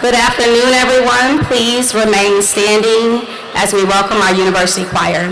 Good afternoon, everyone. Please remain standing as we welcome our university choir.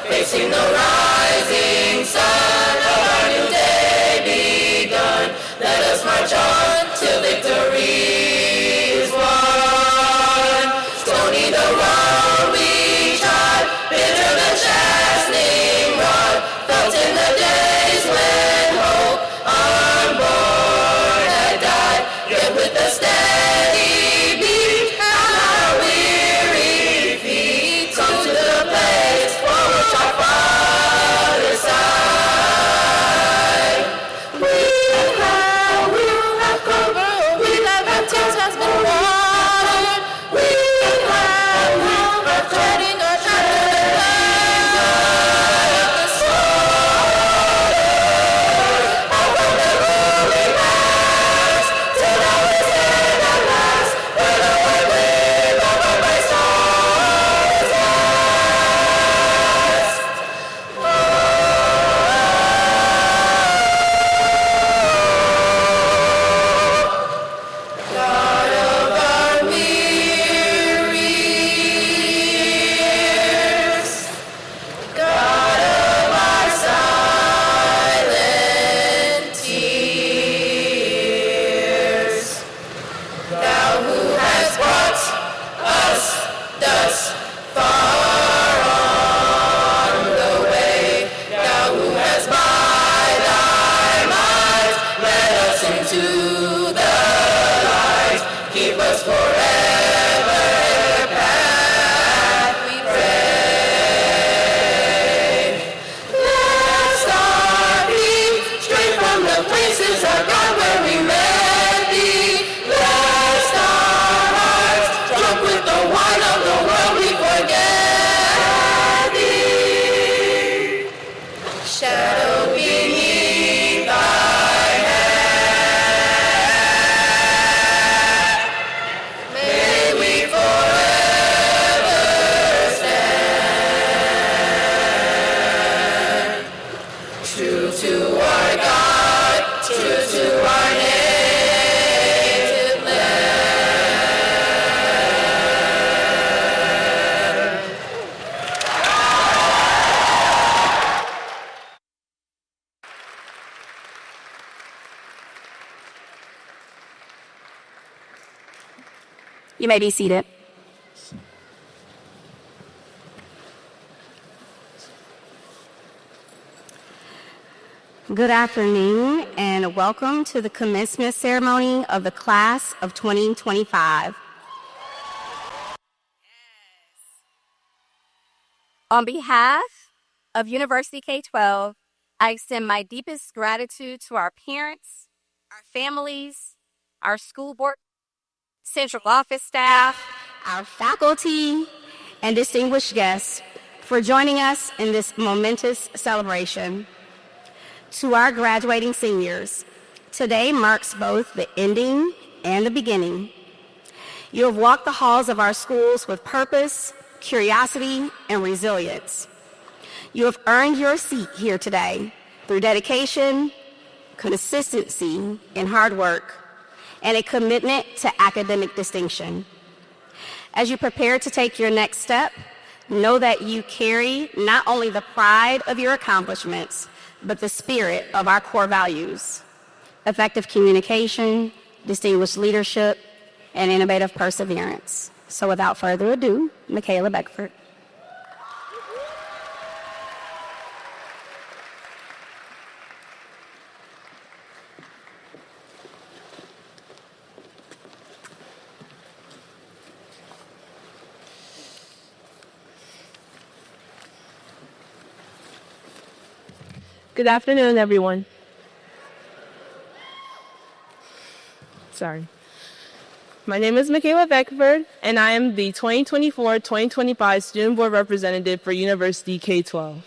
Facing the rising sun of our new day begun, let us march on till victory is won. Stony the road we trod, bitter the chastening rod, felt in the days when hope unborn had died, yet with the steady beat of our weary feet, come to the place for which our Father sighed. You may be seated. Good afternoon and welcome to the commencement ceremony of the class of 2025. On behalf of University K-12, I extend my deepest gratitude to our parents, our families, our school board, central office staff, our faculty, and distinguished guests for joining us in this momentous celebration. To our graduating seniors, today marks both the ending and the beginning. You have walked the halls of our schools with purpose, curiosity, and resilience. You have earned your seat here today through dedication, consistency, and hard work, and a commitment to academic distinction. As you prepare to take your next step, know that you carry not only the pride of your accomplishments, but the spirit of our core values: effective communication, distinguished leadership, and innovative perseverance. So without further ado, Michaela Beckford. Good afternoon, everyone. My name is Michaela Beckford, and I am the 2024-2025 Student Board Representative for University K-12.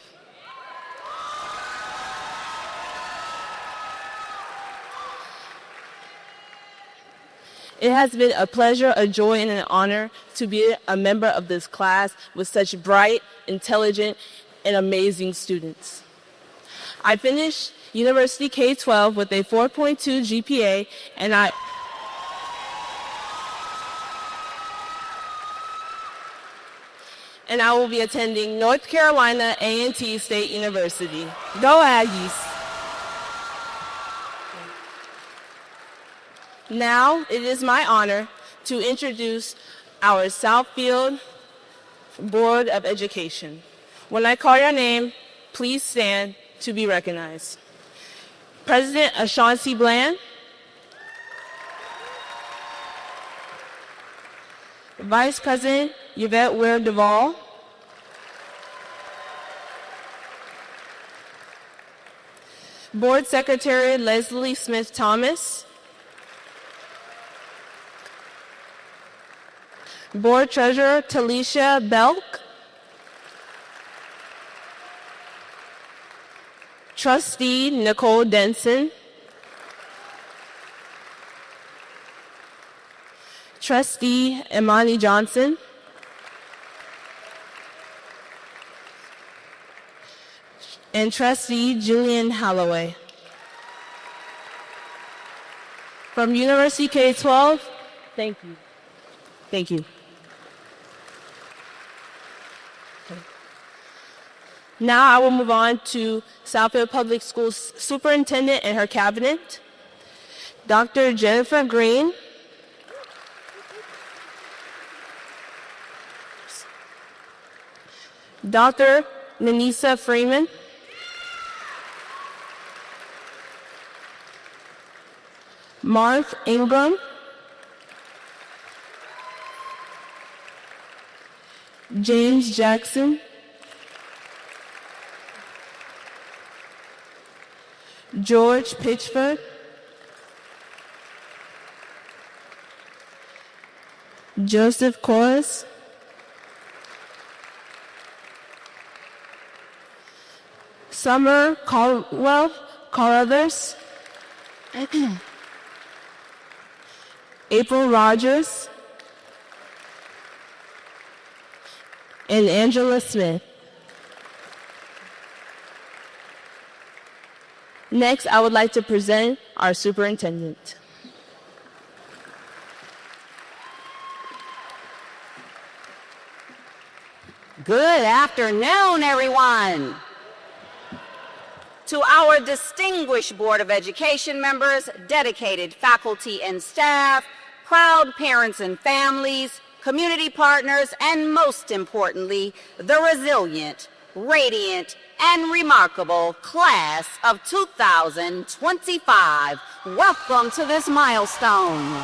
It has been a pleasure, a joy, and an honor to be a member of this class with such bright, intelligent, and amazing students. I finished University K-12 with a 4.2 GPA, and I will be attending North Carolina A&T State University. Go Aggies! Now it is my honor to introduce our Southfield Board of Education. When I call your name, please stand to be recognized. President Ashanti Bland, Vice President Yvette Ware Duvall, Board Secretary Leslie Smith Thomas, Board Treasurer Talisha Belk, Trustee Nicole Denson, Trustee Imani Johnson, and Trustee Julian Holloway. From University K-12, thank you. Thank you. Now I will move on to Southfield Public Schools Superintendent and her cabinet, Dr. Jennifer Green, Dr. Nanisa Freeman, Mark Ingram, James Jackson, George Pitchford, Joseph Corus, Summer Caldwell Carruthers, April Rogers, and Angela Smith. Next, I would like to present our superintendent. Good afternoon, everyone. To our distinguished Board of Education members, dedicated faculty and staff, proud parents and families, community partners, and most importantly, the resilient, radiant, and remarkable class of 2025. Welcome to this milestone.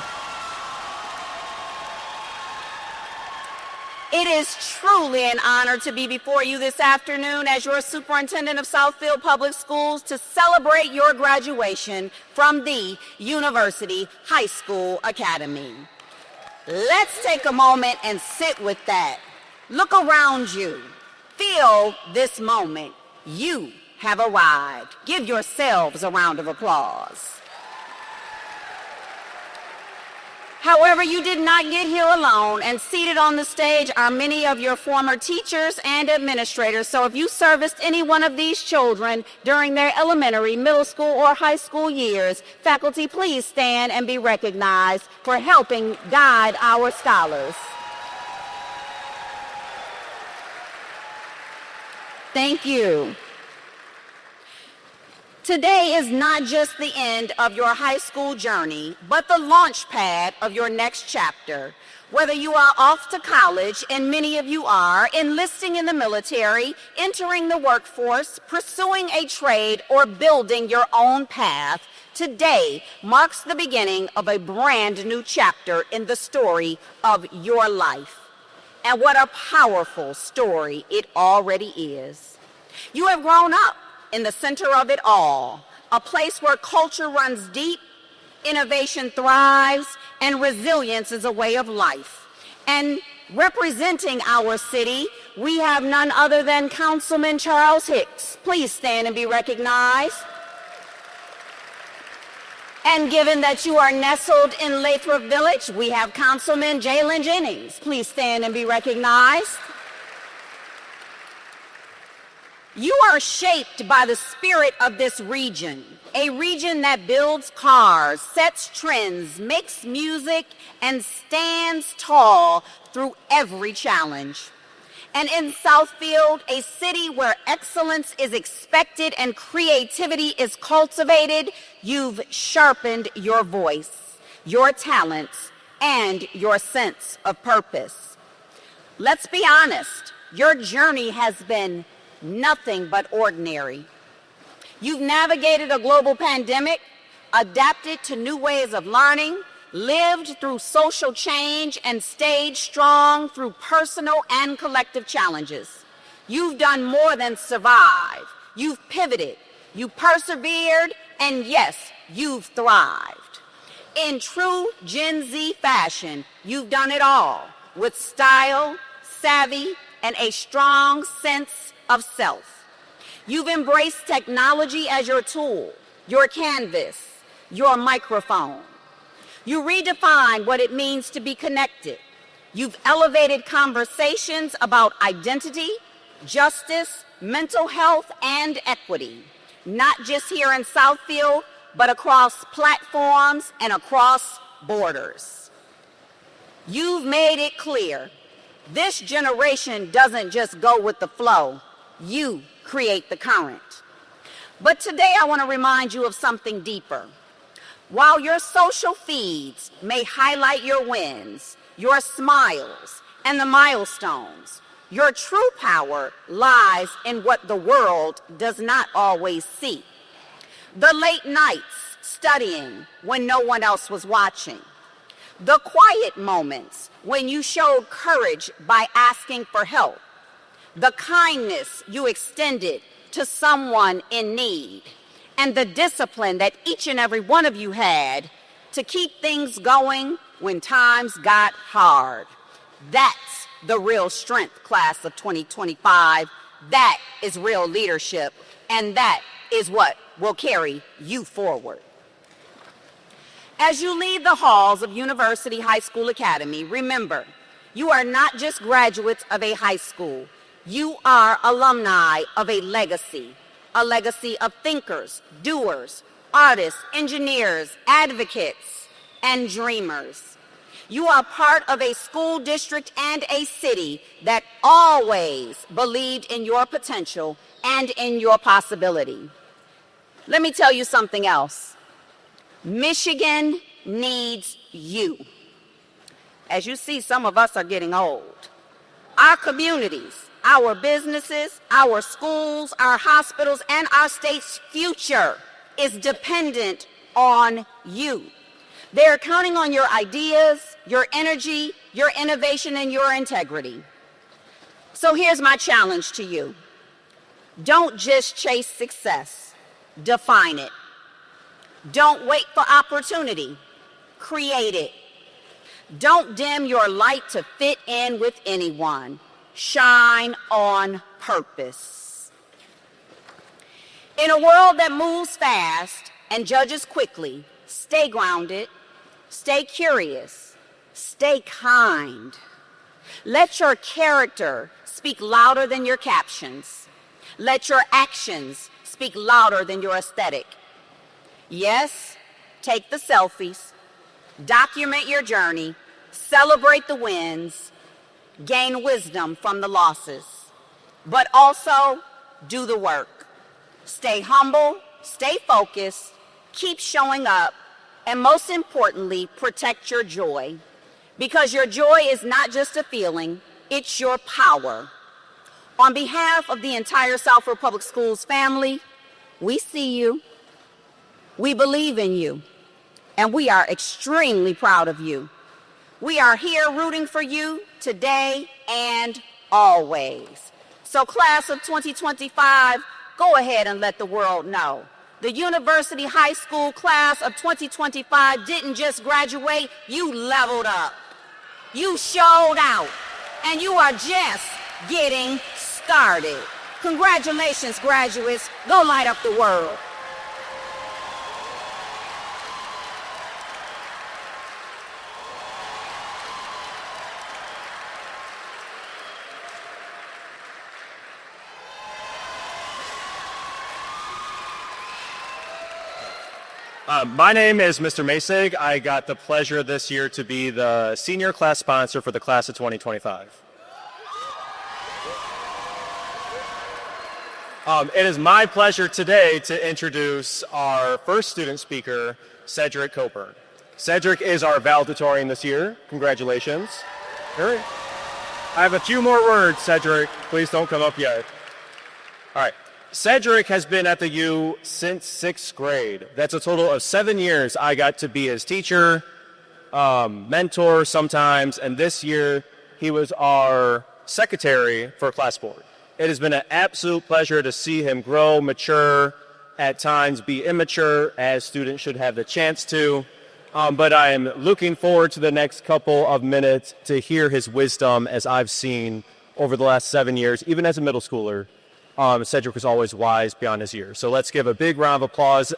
It is truly an honor to be before you this afternoon as your Superintendent of Southfield Public Schools to celebrate your graduation from the University High School Academy. Let's take a moment and sit with that. Look around you. Feel this moment. You have arrived. Give yourselves a round of applause. However, you did not get here alone, and seated on the stage are many of your former teachers and administrators. So if you serviced any one of these children during their elementary, middle school, or high school years, faculty, please stand and be recognized for helping guide our scholars. Thank you. Today is not just the end of your high school journey, but the launch pad of your next chapter. Whether you are off to college, and many of you are, enlisting in the military, entering the workforce, pursuing a trade, or building your own path, today marks the beginning of a brand new chapter in the story of your life. And what a powerful story it already is. You have grown up in the center of it all, a place where culture runs deep, innovation thrives, and resilience is a way of life. And representing our city, we have none other than Councilman Charles Hicks. Please stand and be recognized. And given that you are nestled in Lathrop Village, we have Councilman Jalen Jennings. Please stand and be recognized. You are shaped by the spirit of this region, a region that builds cars, sets trends, makes music, and stands tall through every challenge. And in Southfield, a city where excellence is expected and creativity is cultivated, you've sharpened your voice, your talents, and your sense of purpose. Let's be honest, your journey has been nothing but ordinary. You've navigated a global pandemic, adapted to new ways of learning, lived through social change, and stayed strong through personal and collective challenges. You've done more than survive. You've pivoted, you persevered, and yes, you've thrived. In true Gen Z fashion, you've done it all with style, savvy, and a strong sense of self. You've embraced technology as your tool, your canvas, your microphone. You redefine what it means to be connected. You've elevated conversations about identity, justice, mental health, and equity, not just here in Southfield, but across platforms and across borders. You've made it clear, this generation doesn't just go with the flow. You create the current. But today I want to remind you of something deeper. While your social feeds may highlight your wins, your smiles, and the milestones, your true power lies in what the world does not always see. The late nights studying when no one else was watching. The quiet moments when you showed courage by asking for help. The kindness you extended to someone in need, and the discipline that each and every one of you had to keep things going when times got hard. That's the real strength, class of 2025. That is real leadership, and that is what will carry you forward. As you leave the halls of University High School Academy, remember, you are not just graduates of a high school. You are alumni of a legacy of thinkers, doers, artists, engineers, advocates, and dreamers. You are part of a school district and a city that always believed in your potential and in your possibility. Let me tell you something else. Michigan needs you. As you see, some of us are getting old. Our communities, our businesses, our schools, our hospitals, and our state's future is dependent on you. They're counting on your ideas, your energy, your innovation, and your integrity. So here's my challenge to you. Don't just chase success, define it. Don't wait for opportunity, create it. Don't dim your light to fit in with anyone. Shine on purpose. In a world that moves fast and judges quickly, stay grounded, stay curious, stay kind. Let your character speak louder than your captions. Let your actions speak louder than your aesthetic. Yes, take the selfies, document your journey, celebrate the wins, gain wisdom from the losses, but also do the work. Stay humble, stay focused, keep showing up, and most importantly, protect your joy. Because your joy is not just a feeling, it's your power. On behalf of the entire Southfield Public Schools family, we see you, we believe in you, and we are extremely proud of you. We are here rooting for you today and always. So class of 2025, go ahead and let the world know. The University High School class of 2025 didn't just graduate, you leveled up. You showed out, and you are just getting started. Congratulations, graduates. Go light up the world. My name is Mr. Masig. I got the pleasure this year to be the senior class sponsor for the class of 2025. It is my pleasure today to introduce our first student speaker, Cedric Coburn. Cedric is our valedictorian this year. Congratulations. I have a few more words, Cedric. Please don't come up yet. All right. Cedric has been at the U since 6th grade. That's a total of 7 years I got to be his teacher, mentor sometimes, and this year he was our secretary for class board. It has been an absolute pleasure to see him grow, mature, at times be immature, as students should have the chance to. But I am looking forward to the next couple of minutes to hear his wisdom as I've seen over the last 7 years, even as a middle schooler. Cedric was always wise beyond his years. So let's give a big round of applause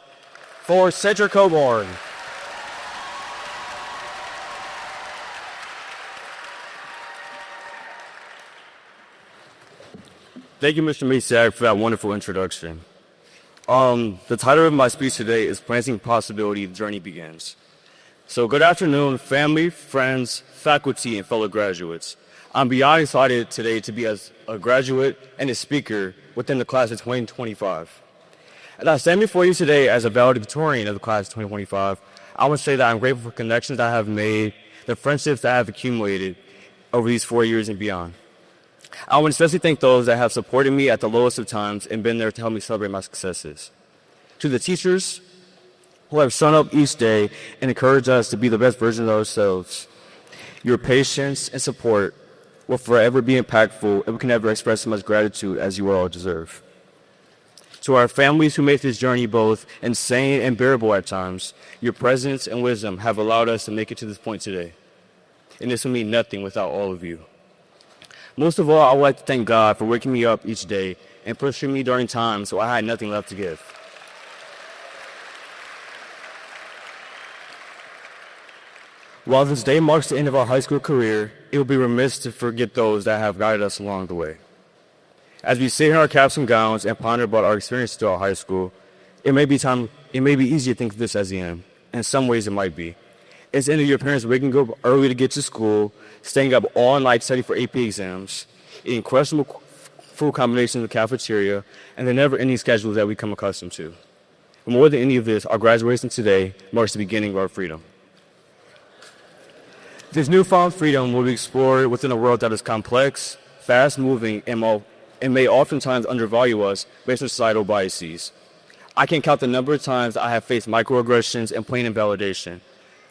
for Cedric Coburn. Thank you, Mr. Masag, for that wonderful introduction. The title of my speech today is Planting Possibility, the Journey Begins. So good afternoon, family, friends, faculty, and fellow graduates. I'm beyond excited today to be as a graduate and a speaker within the class of 2025. As I stand before you today as a valedictorian of the class of 2025, I want to say that I'm grateful for connections that I have made, the friendships that I have accumulated over these 4 years and beyond. I want to especially thank those that have supported me at the lowest of times and been there to help me celebrate my successes. To the teachers who have shown up each day and encouraged us to be the best version of ourselves, your patience and support will forever be impactful, and we can never express as much gratitude as you all deserve. To our families who make this journey both insane and bearable at times, your presence and wisdom have allowed us to make it to this point today. And this would mean nothing without all of you. Most of all, I would like to thank God for waking me up each day and pushing me during times so I had nothing left to give. While this day marks the end of our high school career, it would be remiss to forget those that have guided us along the way. As we sit in our caps and gowns and ponder about our experiences throughout high school, it may be easy to think of this as the end. In some ways, it might be. It's the end of your parents waking up early to get to school, staying up all night studying for AP exams, eating questionable food combinations in the cafeteria, and the never-ending schedules that we come accustomed to. But more than any of this, our graduation today marks the beginning of our freedom. This newfound freedom will be explored within a world that is complex, fast-moving, and may oftentimes undervalue us based on societal biases. I can't count the number of times I have faced microaggressions and plain invalidation.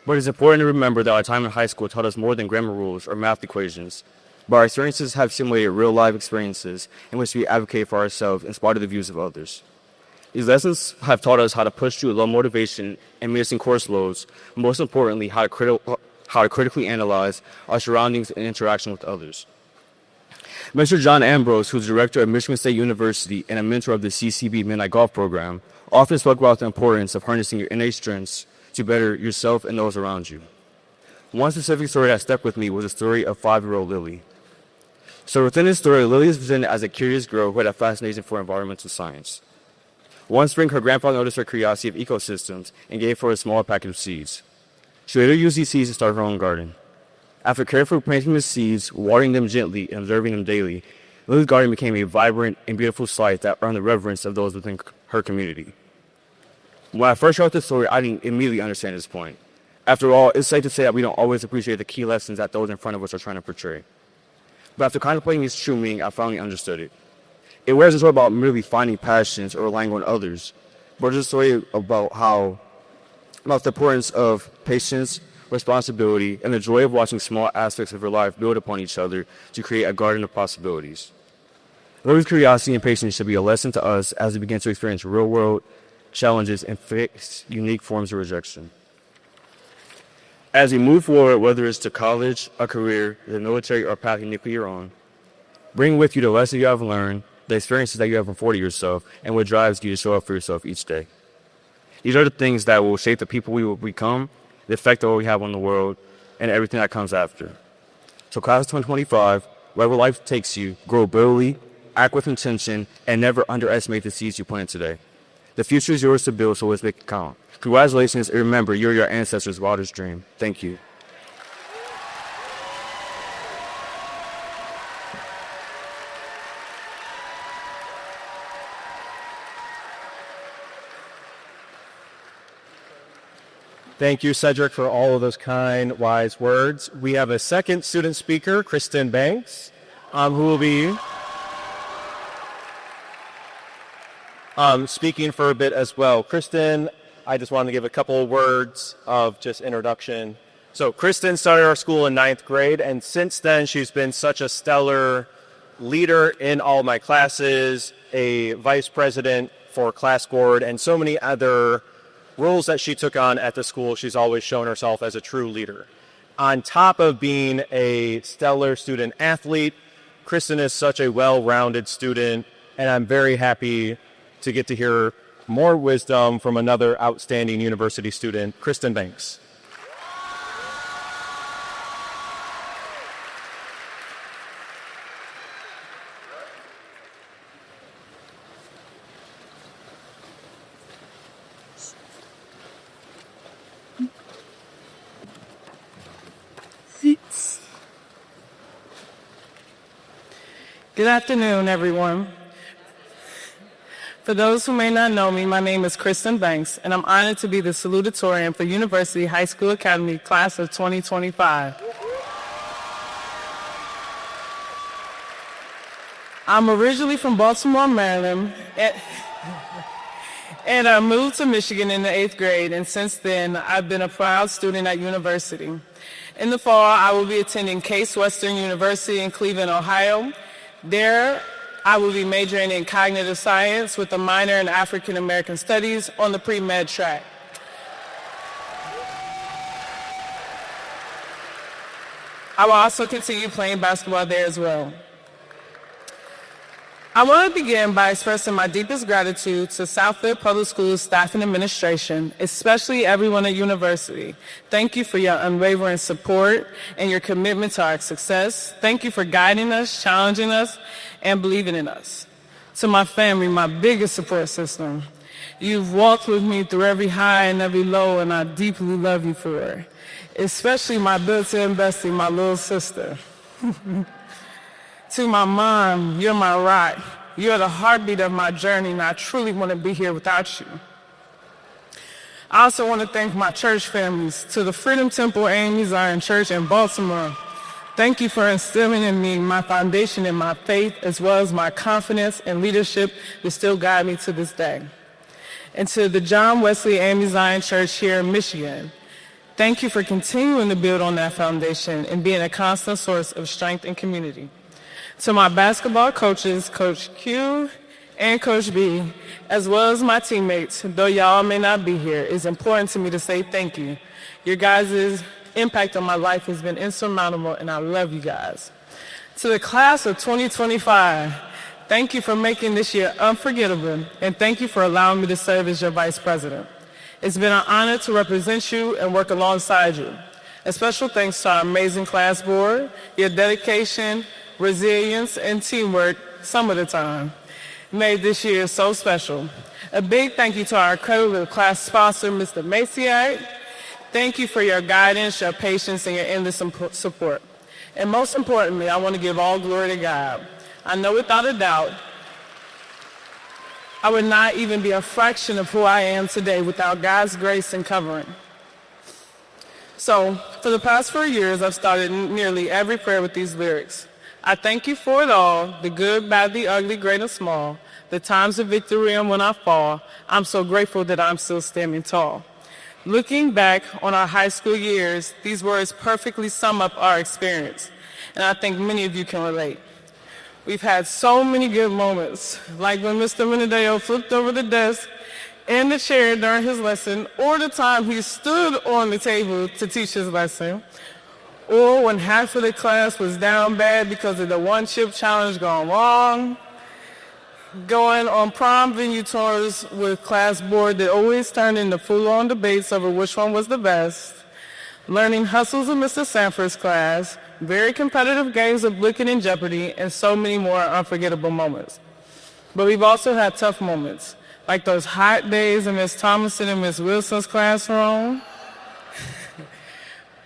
But it's important to remember that our time in high school taught us more than grammar rules or math equations. But our experiences have simulated real-life experiences in which we advocate for ourselves in spite of the views of others. These lessons have taught us how to push through low motivation and missing course loads, but most importantly, how to critically analyze our surroundings and interaction with others. Mr. John Ambrose, who's director of Michigan State University and a mentor of the CCB Midnight Golf Program, often spoke about the importance of harnessing your innate strengths to better yourself and those around you. One specific story that stuck with me was the story of 5-year-old Lily. So within this story, Lily is presented as a curious girl who had a fascination for environmental science. One spring, her grandfather noticed her curiosity of ecosystems and gave her a small packet of seeds. She later used these seeds to start her own garden. After carefully planting the seeds, watering them gently, and observing them daily, Lily's garden became a vibrant and beautiful sight that earned the reverence of those within her community. When I first heard the story, I didn't immediately understand this point. After all, it's safe to say that we don't always appreciate the key lessons that those in front of us are trying to portray. But after contemplating its true meaning, I finally understood it. It wasn't a story about merely finding passions or relying on others, but it's a story about the importance of patience, responsibility, and the joy of watching small aspects of your life build upon each other to create a garden of possibilities. Lily's curiosity and patience should be a lesson to us as we begin to experience real-world challenges and face unique forms of rejection. As we move forward, whether it's to college, a career, the military, or a path uniquely your own, bring with you the lessons you have learned, the experiences that you have afforded yourself, and what drives you to show up for yourself each day. These are the things that will shape the people we will become, the effect that we have on the world, and everything that comes after. So class of 2025, wherever life takes you, grow boldly, act with intention, and never underestimate the seeds you plant today. The future is yours to build, so let's make it count. Congratulations, and remember, you're your ancestors' wildest dream. Thank you. Thank you, Cedric, for all of those kind, wise words. We have a second student speaker, Kristen Banks, who will be speaking for a bit as well. Kristen, I just wanted to give a couple of words of just introduction. So Kristen started our school in 9th grade, and since then she's been such a stellar leader in all my classes, a vice president for class board, and so many other roles that she took on at the school. She's always shown herself as a true leader. On top of being a stellar student athlete, Kristen is such a well-rounded student, and I'm very happy to get to hear more wisdom from another outstanding university student, Kristen Banks. Good afternoon, everyone. For those who may not know me, my name is Kristen Banks, and I'm honored to be the Salutatorian for University High School Academy class of 2025. I'm originally from Baltimore, Maryland, and I moved to Michigan in the 8th grade, and since then, I've been a proud student at university. In the fall, I will be attending Case Western University in Cleveland, Ohio. There, I will be majoring in cognitive science with a minor in African American studies on the pre-med track. I will also continue playing basketball there as well. I want to begin by expressing my deepest gratitude to Southfield Public Schools staff and administration, especially everyone at university. Thank you for your unwavering support and your commitment to our success. Thank you for guiding us, challenging us, and believing in us. To my family, my biggest support system, you've walked with me through every high and every low, and I deeply love you for it. Especially my built-in bestie, my little sister. To my mom, you're my rock. You're the heartbeat of my journey, and I truly want to be here without you. I also want to thank my church families, to the Freedom Temple AME Zion Church in Baltimore. Thank you for instilling in me my foundation in my faith, as well as my confidence and leadership that still guide me to this day. And to the John Wesley AME Zion Church here in Michigan, thank you for continuing to build on that foundation and being a constant source of strength and community. To my basketball coaches, Coach Q and Coach B, as well as my teammates, though y'all may not be here, it's important to me to say thank you. Your guys' impact on my life has been insurmountable, and I love you guys. To the class of 2025, thank you for making this year unforgettable, and thank you for allowing me to serve as your vice president. It's been an honor to represent you and work alongside you. A special thanks to our amazing class board. Your dedication, resilience, and teamwork, some of the time, made this year so special. A big thank you to our incredible class sponsor, Mr. Maciak. Thank you for your guidance, your patience, and your endless support. And most importantly, I want to give all glory to God. I know without a doubt, I would not even be a fraction of who I am today without God's grace and covering. So, for the past 4 years, I've started nearly every prayer with these lyrics. I thank you for it all, the good, bad, the ugly, great and small, the times of victory and when I fall. I'm so grateful that I'm still standing tall. Looking back on our high school years, these words perfectly sum up our experience, and I think many of you can relate. We've had so many good moments, like when Mr. Menadeo flipped over the desk and the chair during his lesson, or the time he stood on the table to teach his lesson, or when half of the class was down bad because of the one-chip challenge gone wrong, going on prom venue tours with class board that always turned into full-on debates over which one was the best, learning hustles of Mr. Sanford's class, very competitive games of Blicken and Jeopardy, and so many more unforgettable moments. But we've also had tough moments, like those hot days in Ms. Thomason and Ms. Wilson's classroom,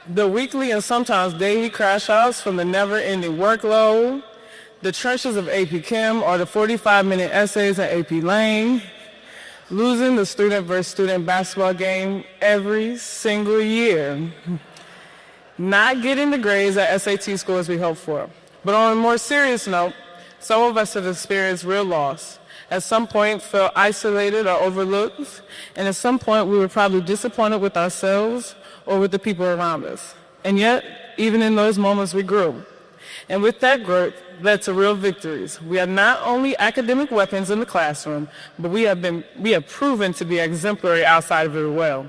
the weekly and sometimes daily crash outs from the never-ending workload, the trenches of AP Chem or the 45-minute essays at AP Lang, losing the student versus student basketball game every single year, not getting the grades at SAT scores we hoped for. But on a more serious note, some of us have experienced real loss. At some point felt isolated or overlooked, and at some point we were probably disappointed with ourselves or with the people around us. And yet, even in those moments, we grew. And with that growth led to real victories. We are not only academic weapons in the classroom, but we have proven to be exemplary outside of it as well.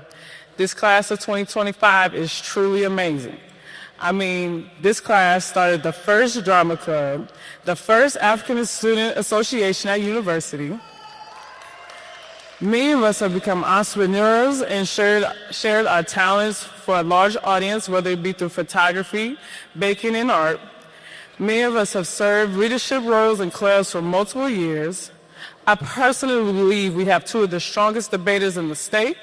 This class of 2025 is truly amazing. I mean, this class started the first drama club, the first African Student Association at university. Many of us have become entrepreneurs and shared our talents for a large audience, whether it be through photography, baking, and art. Many of us have served leadership roles in clubs for multiple years. I personally believe we have two of the strongest debaters in the state.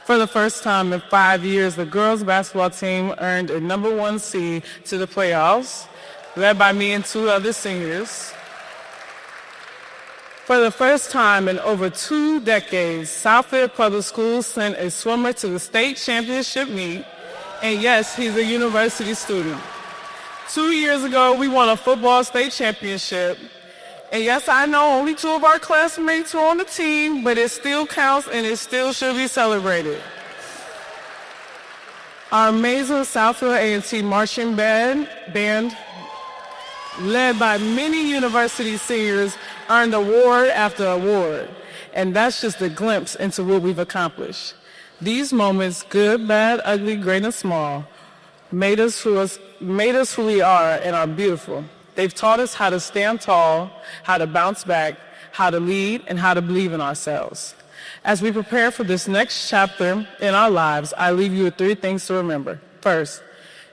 For the first time in 5 years, the girls' basketball team earned a #1 seed to the playoffs, led by me and 2 other seniors. For the first time in over 2 decades, Southfield Public Schools sent a swimmer to the state championship meet, and yes, he's a university student. 2 years ago, we won a football state championship, and yes, I know only 2 of our classmates were on the team, but it still counts and it still should be celebrated. Our amazing Southfield A&T marching band, led by many university seniors, earned award after award, and that's just a glimpse into what we've accomplished. These moments, good, bad, ugly, great, and small, made us who we are and are beautiful. They've taught us how to stand tall, how to bounce back, how to lead, and how to believe in ourselves. As we prepare for this next chapter in our lives, I leave you with 3 things to remember. First,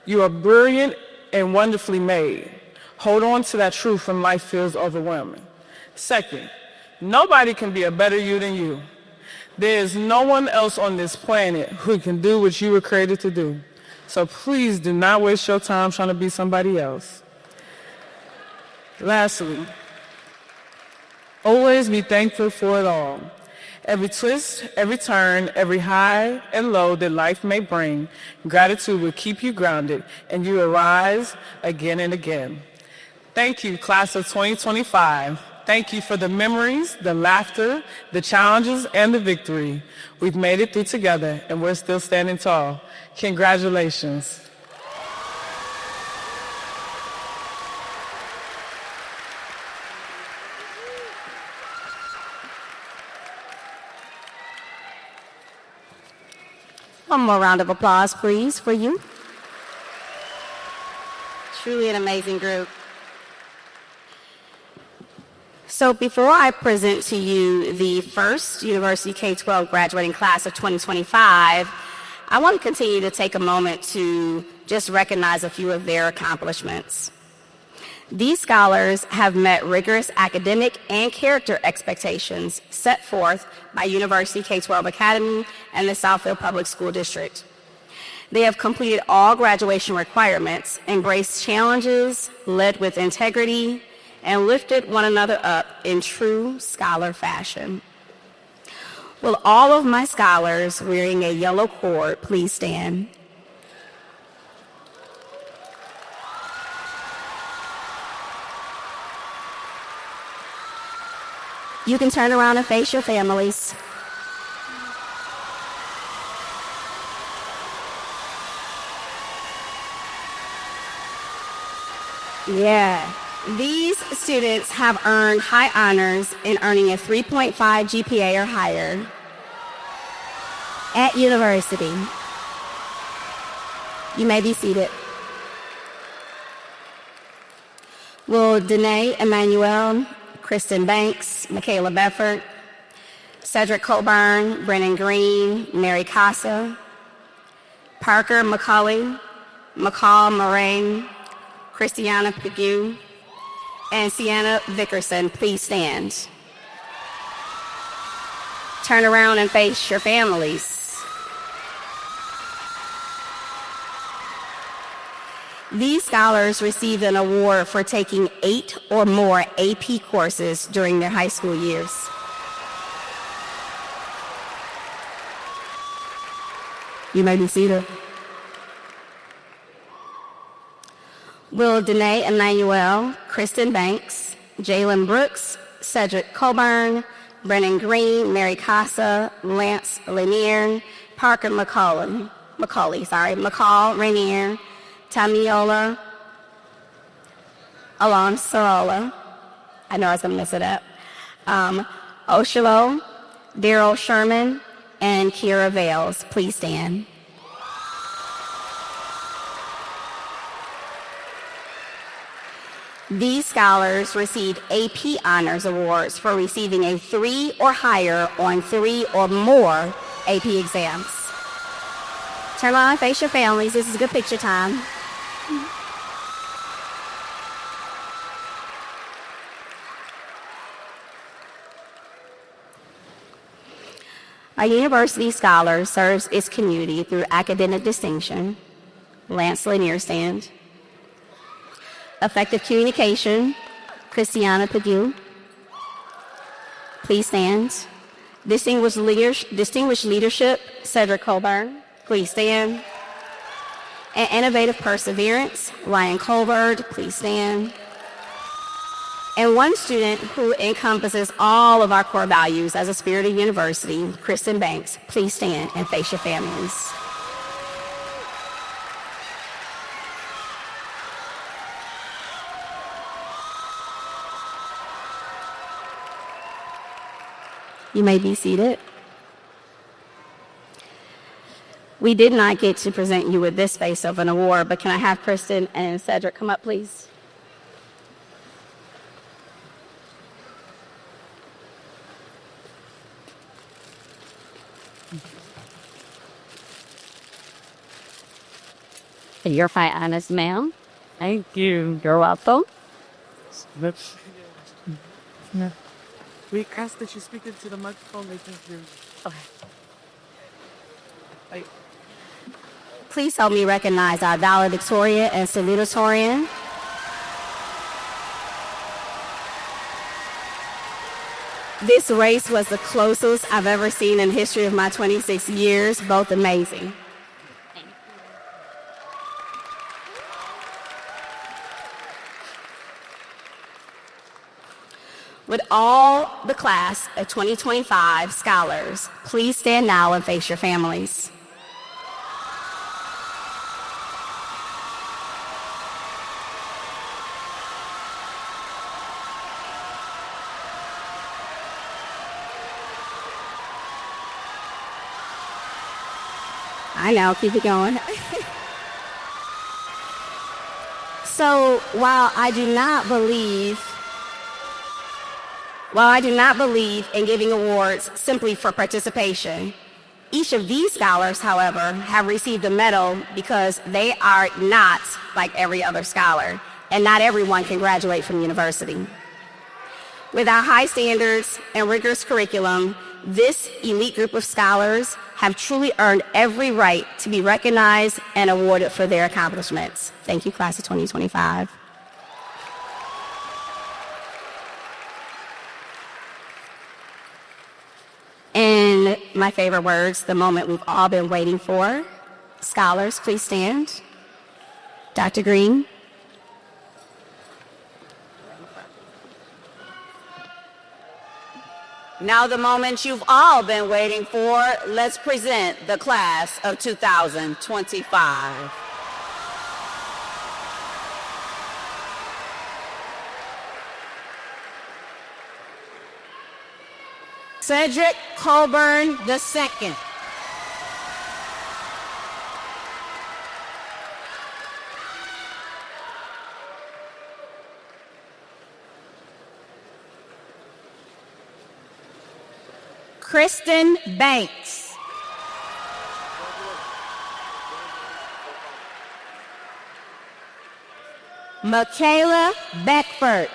you are brilliant and wonderfully made. Hold on to that truth when life feels overwhelming. Second, nobody can be a better you than you. There is no one else on this planet who can do what you were created to do. So please do not waste your time trying to be somebody else. Lastly, always be thankful for it all. Every twist, every turn, every high and low that life may bring, gratitude will keep you grounded and you will rise again and again. Thank you, class of 2025. Thank you for the memories, the laughter, the challenges, and the victory. We've made it through together and we're still standing tall. Congratulations. One more round of applause, please, for you. Truly an amazing group. So before I present to you the first University K-12 graduating class of 2025, I want to continue to take a moment to just recognize a few of their accomplishments. These scholars have met rigorous academic and character expectations set forth by University K-12 Academy and the Southfield Public School District. They have completed all graduation requirements, embraced challenges, led with integrity, and lifted one another up in true scholar fashion. Will all of my scholars wearing a yellow cord please stand? You can turn around and face your families. Yeah. These students have earned high honors in earning a 3.5 GPA or higher at university. You may be seated. Will Danae Emmanuel, Kristen Banks, Michaela Befford, Cedric Colburn, Brennan Green, Mary Casa, Parker McCauley, McCall Moraine, Christiana Piguet, and Sienna Vickerson, please stand. Turn around and face your families. These scholars received an award for taking 8 or more AP courses during their high school years. You may be seated. Will Danae Emmanuel, Kristen Banks, Jalen Brooks, Cedric Colburn, Brennan Green, Mary Casa, Lance Lanier, Parker McCall Rainier, Tamiola Alonsola, I know I was going to mess it up, Oshilo, Daryl Sherman, and Kira Vales, please stand. These scholars received AP Honors Awards for receiving a 3 or higher on 3 or more AP exams. Turn around and face your families. This is good picture time. Our university scholar serves its community through academic distinction. Lance Lanier, stand. Effective communication, Christiana Piguet, please stand. Distinguished leadership, Cedric Colburn, please stand. And innovative perseverance, Ryan Colbert, please stand. And one student who encompasses all of our core values as a spirit of university, Kristen Banks, please stand and face your families. You may be seated. We did not get to present you with this face of an award, but can I have Kristen and Cedric come up, please? You're fine, honest ma'am. Thank you. You're welcome. We ask that you speak into the microphone. They can hear you. Okay. Please help me recognize our Valedictorian and This race was the closest I've ever seen in the history of my 26 years, both amazing. Would all the class of 2025 scholars please stand now and face your families? I know, keep it going. So while I do not believe in giving awards simply for participation, each of these scholars, however, have received a medal because they are not like every other scholar, and not everyone can graduate from university. With our high standards and rigorous curriculum, this elite group of scholars have truly earned every right to be recognized and awarded for their accomplishments. Thank you, class of 2025. And my favorite words, the moment we've all been waiting for. Scholars, please stand. Dr. Green. Now the moment you've all been waiting for, let's present the class of 2025. Cedric Colburn II. Kristen Banks. Michaela Beckford.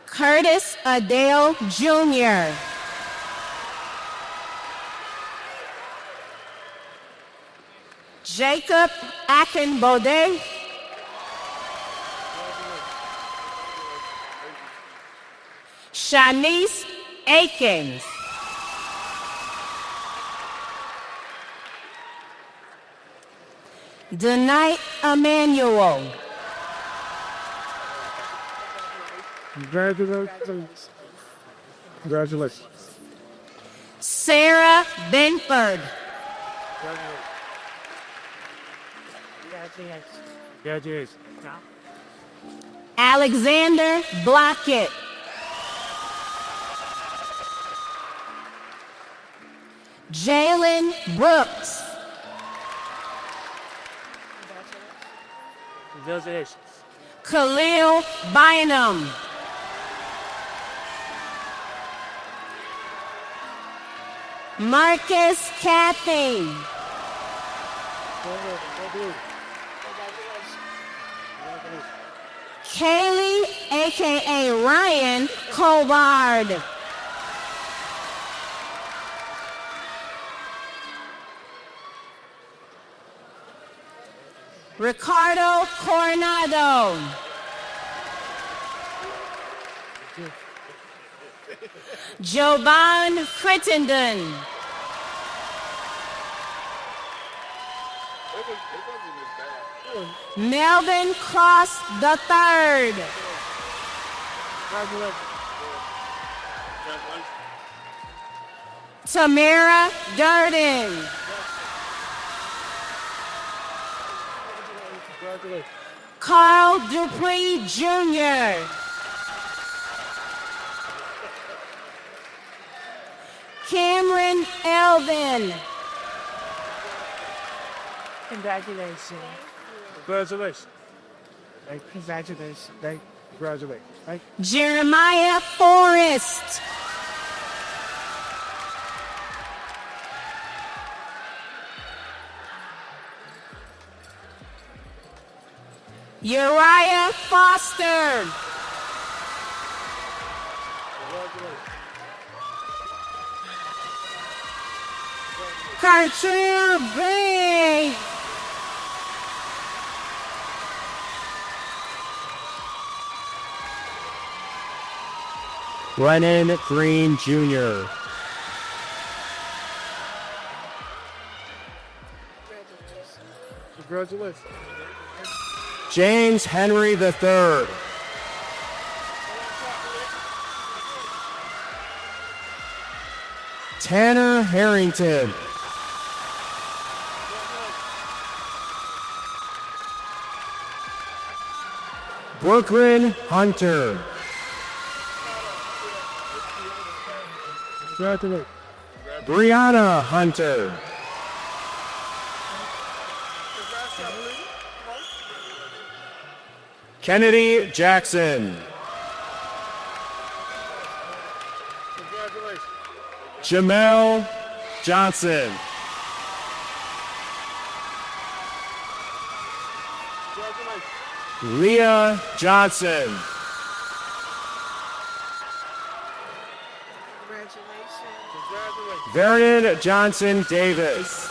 Curtis Adele Jr. Jacob Akinbode. Shanice Akins. Denite Emmanuel. Congratulations. Congratulations. Sarah Benford. Congratulations. Alexander Blockett. Jalen Brooks. Congratulations. Khalil Bynum. Marcus Cathey. Kaylee, a.k.a. Ryan Colbard. Ricardo Coronado. Jovan Crittenden. Melvin Cross III. Tamara Durden. Carl Dupree Jr. Cameron Elvin. Congratulations. Congratulations. Congratulations. Congratulations. Jeremiah Forrest. Uriah Foster. Cartrell Bay. Brennan Green Jr. Congratulations. James Henry III. Tanner Harrington. Brooklyn Hunter. Congratulations. Brianna Hunter. Kennedy Jackson. Congratulations. Jamel Johnson. Leah Johnson. Vernon Johnson Davis.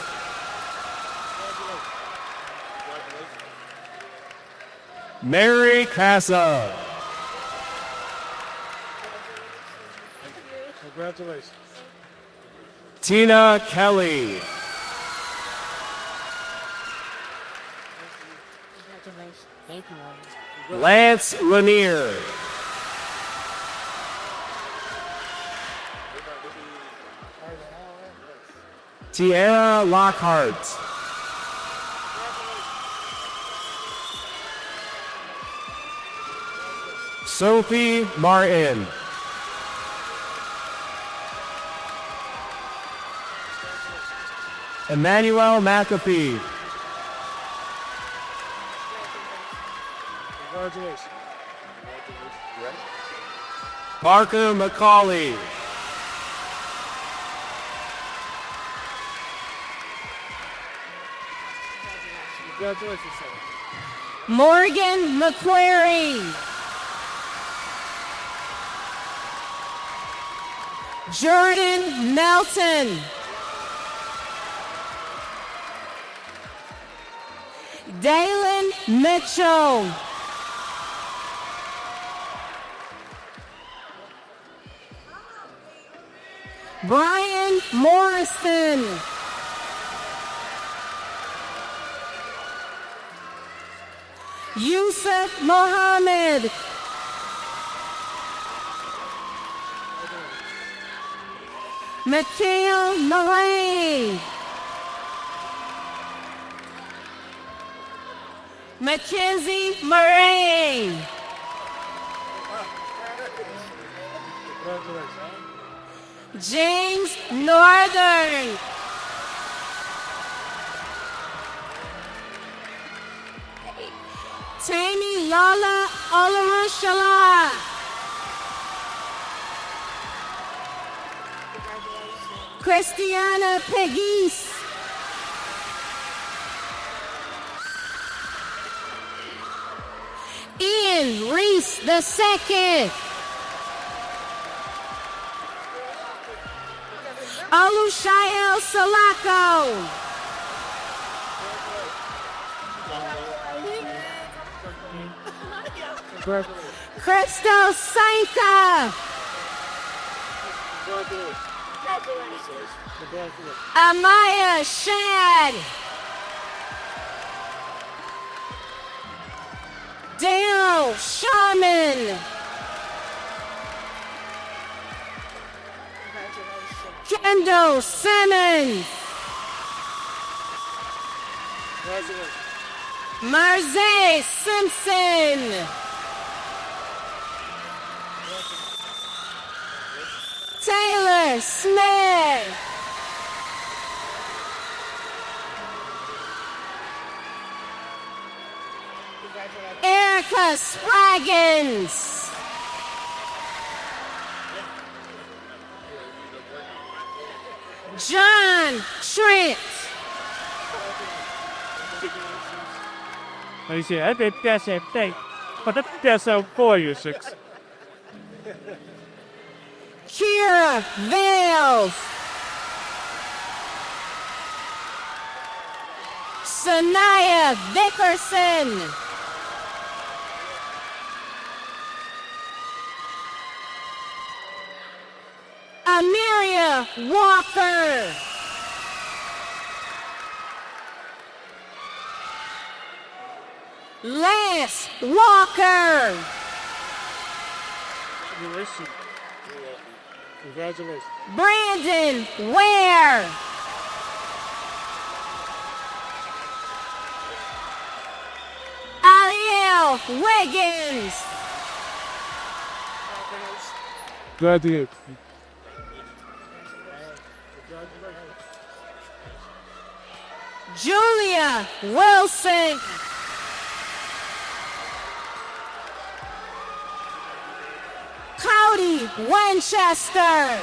Mary Casa. Congratulations. Tina Kelly. Thank you. Lance Lanier. Tiara Lockhart. Sophie Martin. Emmanuel McAfee. Congratulations. Parker McCauley. Congratulations, sir. Morgan McQuarrie. Jordan Melton. Dalen Mitchell. Brian Morrison. Yusuf Mohammed. Mikhail Murray. Mackenzie Murray. James Northern. Tammy Lala Olarushala. Christiana Pegues. Ian Reese II. Alushael Salako. Crystal Sainka. Amaya Shad. Dale Sharman. Kendall Simmons. Marze Simpson. Taylor Smith. Erica Spraggins. John Trent. Alicia, I piace te. Potete piace apoio, six. Kira Vales. Sanaya Vickerson. Julia Walker. Lance Walker. Congratulations. Congratulations. Brandon Ware. Aliel Wiggins. Graduate. Julia Wilson. Cody Winchester.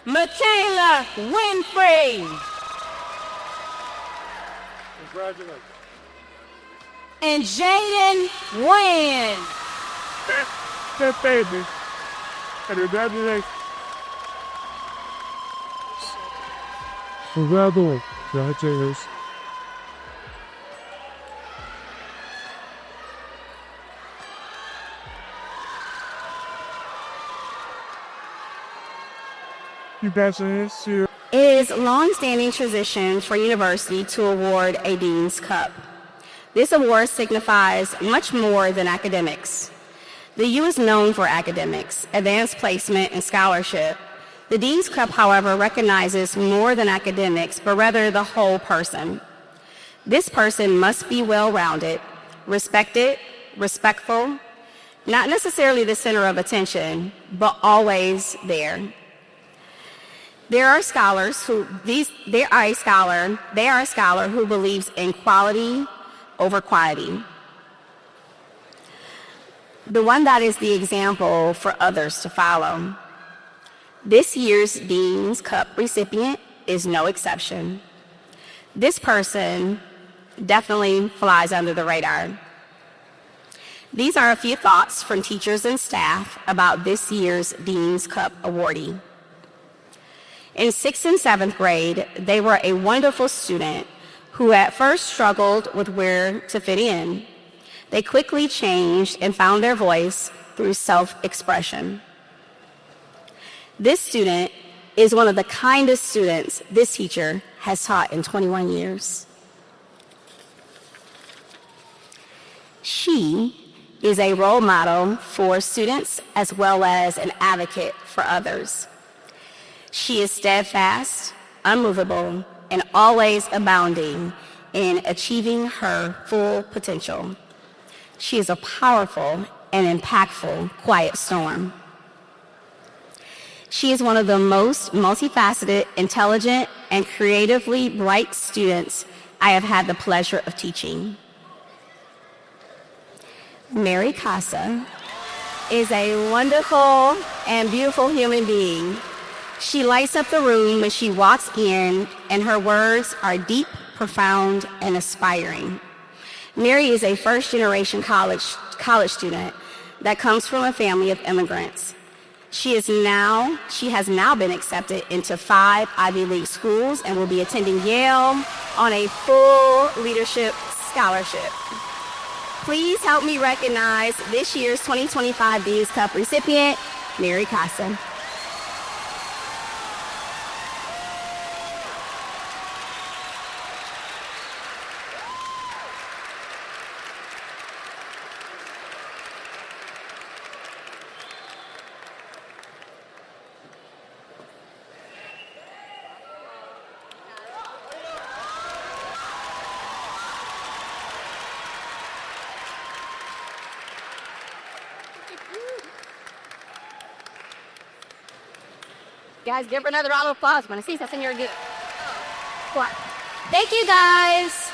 Michaela Winfrey. Congratulations. And Jaden Wynn. That baby. Congratulations. Congratulations. Congratulations. Congratulations. It is long-standing tradition for university to award a Dean's Cup. This award signifies much more than academics. The U is known for academics, advanced placement, and scholarship. The Dean's Cup, however, recognizes more than academics, but rather the whole person. This person must be well-rounded, respected, respectful, not necessarily the center of attention, but always there. They are a scholar who believes in quality over quantity. The one that is the example for others to follow. This year's Dean's Cup recipient is no exception. This person definitely flies under the radar. These are a few thoughts from teachers and staff about this year's Dean's Cup awardee. In 6th and 7th grade, they were a wonderful student who at first struggled with where to fit in. They quickly changed and found their voice through self-expression. This student is one of the kindest students this teacher has taught in 21 years. She is a role model for students as well as an advocate for others. She is steadfast, unmovable, and always abounding in achieving her full potential. She is a powerful and impactful quiet storm. She is one of the most multifaceted, intelligent, and creatively bright students I have had the pleasure of teaching. Mary Casa is a wonderful and beautiful human being. She lights up the room when she walks in, and her words are deep, profound, and aspiring. Mary is a first-generation college student that comes from a family of immigrants. She has now been accepted into 5 Ivy League schools and will be attending Yale on a full leadership scholarship. Please help me recognize this year's 2025 Dean's Cup recipient, Mary Casa. Guys, give her another round of applause. When I see something, you're good. Thank you, guys.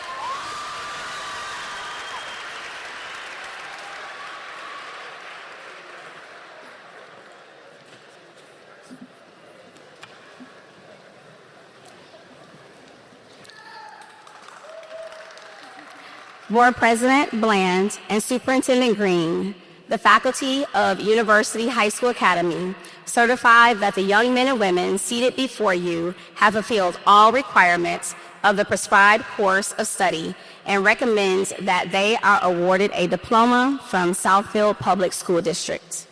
Board President Bland and Superintendent Green, the faculty of University High School Academy, certify that the young men and women seated before you have fulfilled all requirements of the prescribed course of study and recommends that they are awarded a diploma from Southfield Public School District.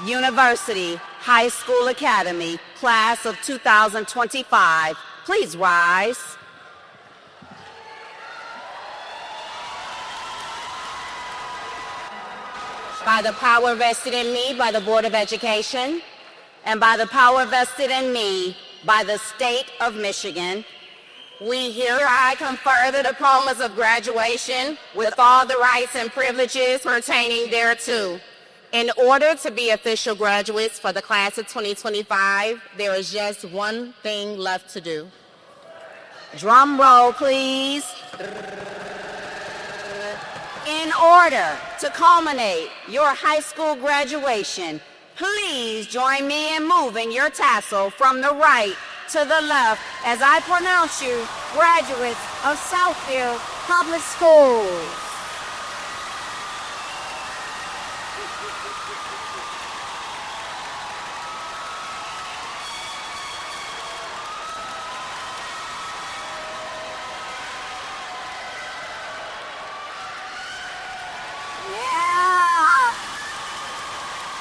University High School Academy, class of 2025. Please rise. By the power vested in me by the Board of Education, and by the power vested in me by the State of Michigan, we hereby confer the diplomas of graduation with all the rights and privileges pertaining thereto. In order to be official graduates for the class of 2025, there is just one thing left to do. Drum roll, please. In order to culminate your high school graduation, please join me in moving your tassel from the right to the left as I pronounce you graduates of Southfield Public Schools.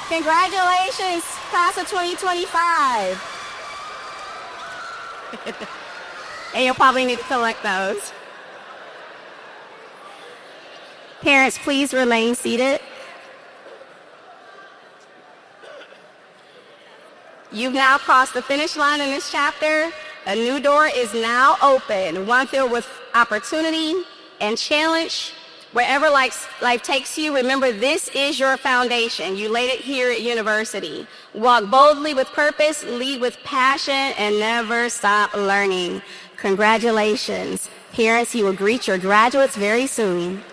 Congratulations, class of 2025. And you'll probably need to collect those. Parents, please remain seated. You've now crossed the finish line in this chapter. A new door is now open, one filled with opportunity and challenge. Wherever life takes you, remember this is your foundation. You laid it here at university. Walk boldly with purpose, lead with passion, and never stop learning. Congratulations. Parents, you will greet your graduates very soon.